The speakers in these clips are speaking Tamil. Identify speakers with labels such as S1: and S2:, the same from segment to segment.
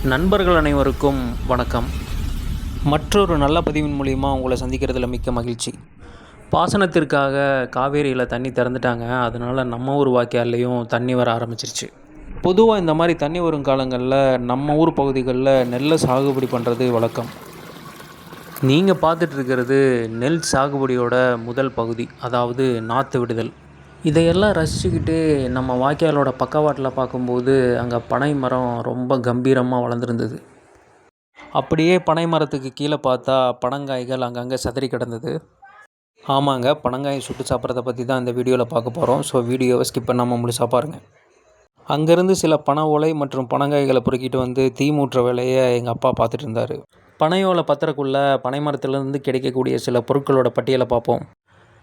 S1: நண்பர்கள் அனைவருக்கும் வணக்கம். மற்றொரு நல்ல பதிவின் மூலிமா உங்களை சந்திக்கிறதுல மிக்க மகிழ்ச்சி. பாசனத்திற்காக காவேரியில் தண்ணி திறந்துட்டாங்க. அதனால் நம்ம ஊர் வாய்க்கால்லையும் தண்ணி வர ஆரம்பிச்சிருச்சு. பொதுவாக இந்த மாதிரி தண்ணி வரும் காலங்களில் நம்ம ஊர் பகுதிகளில் நெல்லை சாகுபடி பண்ணுறது வழக்கம். நீங்கள் பார்த்துட்ருக்கிறது நெல் சாகுபடியோட முதல் பகுதி, அதாவது நாற்று விடுதல். இதையெல்லாம் ரசிச்சுக்கிட்டு நம்ம வாய்க்காலோட பக்கவாட்டில் பார்க்கும்போது அங்கே பனை மரம் ரொம்ப கம்பீரமாக வளர்ந்துருந்தது. அப்படியே பனை மரத்துக்கு கீழே பார்த்தா பனங்காய்கள் அங்கங்கே சிதறி கிடந்தது. ஆமாங்க, பனங்காயை சுட்டு சாப்பிட்றத பற்றி தான் இந்த வீடியோவில் பார்க்க போகிறோம். ஸோ வீடியோவை ஸ்கிப் பண்ணாமல் முழுசாக பாருங்கள். அங்கேருந்து சில பனை ஓலை மற்றும் பனங்காய்களை பொறுக்கிட்டு வந்து தீ மூட்டுற வேலையை எங்கள் அப்பா பார்த்துட்டு இருந்தார். பனையோலை பத்திரக்குள்ளே பனை மரத்துலேருந்து கிடைக்கக்கூடிய சில பொருட்களோட பட்டியலை பார்ப்போம்.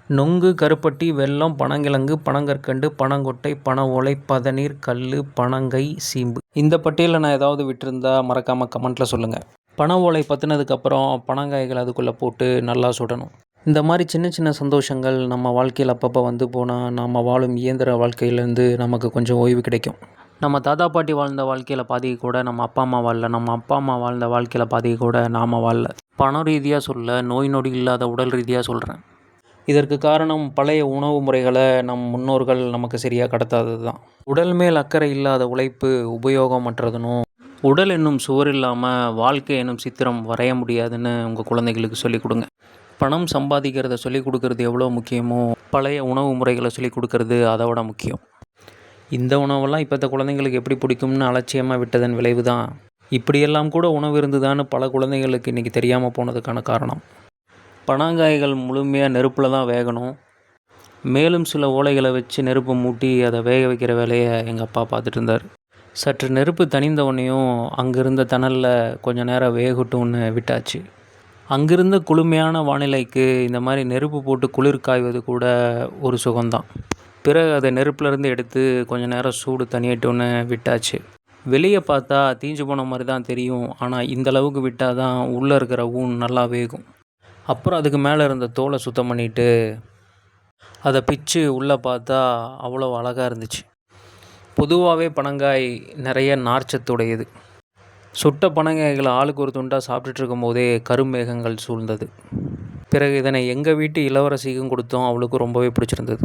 S1: நொங்கு, கருப்பட்டி, வெல்லம், பனங்கிழங்கு, பனங்கற்கண்டு, பனங்கொட்டை, பனை ஓலை, பதநீர், கல், பனங்கை, சீம்பு. இந்த பட்டியலில் நான் ஏதாவது விட்டுருந்தா மறக்காமல் கமெண்ட்டில் சொல்லுங்கள். பனை ஓலை பற்றினதுக்கப்புறம் பனங்காய்கள் அதுக்குள்ளே போட்டு நல்லா சுடணும். இந்த மாதிரி சின்ன சின்ன சந்தோஷங்கள் நம்ம வாழ்க்கையில் அப்பப்போ வந்து போனால் நம்ம வாழும் இயந்திர வாழ்க்கையிலேருந்து நமக்கு கொஞ்சம் ஓய்வு கிடைக்கும். நம்ம தாத்தா பாட்டி வாழ்ந்த வாழ்க்கையில் பாதி கூட நம்ம அப்பா அம்மா வாழல, நம்ம அப்பா அம்மா வாழ்ந்த வாழ்க்கையில் பாதி கூட நாம் வாழல. பண ரீதியாக சொல்ல, நோய் நொடி இல்லாத உடல் ரீதியாக சொல்கிறேன். இதற்கு காரணம் பழைய உணவு முறைகளை நம் முன்னோர்கள் நமக்கு சரியாக கடத்தாதது தான். உடல் மேல் அக்கறை இல்லாத உழைப்பு உபயோகமற்றதுனும், உடல் என்னும் சுவர் இல்லாமல் வாழ்க்கை என்னும் சித்திரம் வரைய முடியாதுன்னு உங்கள் குழந்தைகளுக்கு சொல்லிக் கொடுங்க. பணம் சம்பாதிக்கிறத சொல்லிக் கொடுக்கறது எவ்வளோ முக்கியமோ, பழைய உணவு முறைகளை சொல்லிக் கொடுக்கறது அதை விட முக்கியம். இந்த உணவெல்லாம் இப்போத்த குழந்தைங்களுக்கு எப்படி பிடிக்கும்னு அலட்சியமாக விட்டதன் விளைவு தான் இப்படியெல்லாம் கூட உணவு இருந்துதான்னு பல குழந்தைங்களுக்கு இன்றைக்கி தெரியாமல் போனதுக்கான காரணம். பனங்காய்கள் முழுமையாக நெருப்பில் தான் வேகணும். மேலும் சில ஓலைகளை வச்சு நெருப்பை மூட்டி அதை வேக வைக்கிற வேலையை எங்கள் அப்பா பார்த்துட்டு இருந்தார். சற்று நெருப்பு தணிந்தவொடனையும் அங்கிருந்த தணலில் கொஞ்சம் நேரம் வேகட்டும்னு விட்டாச்சு. அங்கிருந்த குளுமையான வானிலைக்கு இந்த மாதிரி நெருப்பு போட்டு குளிர் காய்வது கூட ஒரு சுகம்தான். பிறகு அதை நெருப்புலேருந்து எடுத்து கொஞ்சம் நேரம் சூடு தணியட்டும்னு விட்டாச்சு. வெளியே பார்த்தா தீஞ்சு போன மாதிரி தான் தெரியும். ஆனால் இந்தளவுக்கு விட்டால் தான் உள்ளே இருக்கிற ஊன் நல்லா வேகும். அப்புறம் அதுக்கு மேலே இருந்த தோலை சுத்தம் பண்ணிவிட்டு அதை பிச்சு உள்ளே பார்த்தா அவ்வளோ அழகாக இருந்துச்சு. பொதுவாகவே பனங்காய் நிறைய நார்ச்சத்துடையது. சுட்ட பனங்காய்களை ஆளுக்கு ஒரு துண்டாக சாப்பிட்டுட்டு இருக்கும்போதே கருமேகங்கள் சூழ்ந்தது. பிறகு இதனை எங்கள் வீட்டு இளவரசிக்கும் கொடுத்தோம். அவளுக்கு ரொம்பவே பிடிச்சிருந்தது.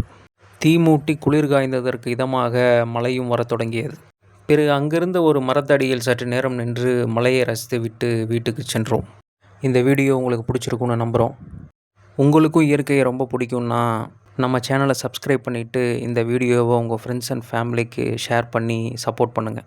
S1: தீ மூட்டி குளிர் காய்ந்ததற்கு இதமாக மழையும் வர தொடங்கியது. பிறகு அங்கிருந்த ஒரு மரத்தடியில் சற்று நேரம் நின்று மலையை ரசித்து விட்டு வீட்டுக்கு சென்றோம். இந்த வீடியோ உங்களுக்கு பிடிச்சிருக்குன்னு நம்புகிறோம். உங்களுக்கும் இயற்கையை ரொம்ப பிடிக்கும்னா நம்ம சேனலை சப்ஸ்கிரைப் பண்ணிவிட்டு இந்த வீடியோவை உங்கள் ஃப்ரெண்ட்ஸ் அண்ட் ஃபேமிலிக்கு ஷேர் பண்ணி சப்போர்ட் பண்ணுங்கள்.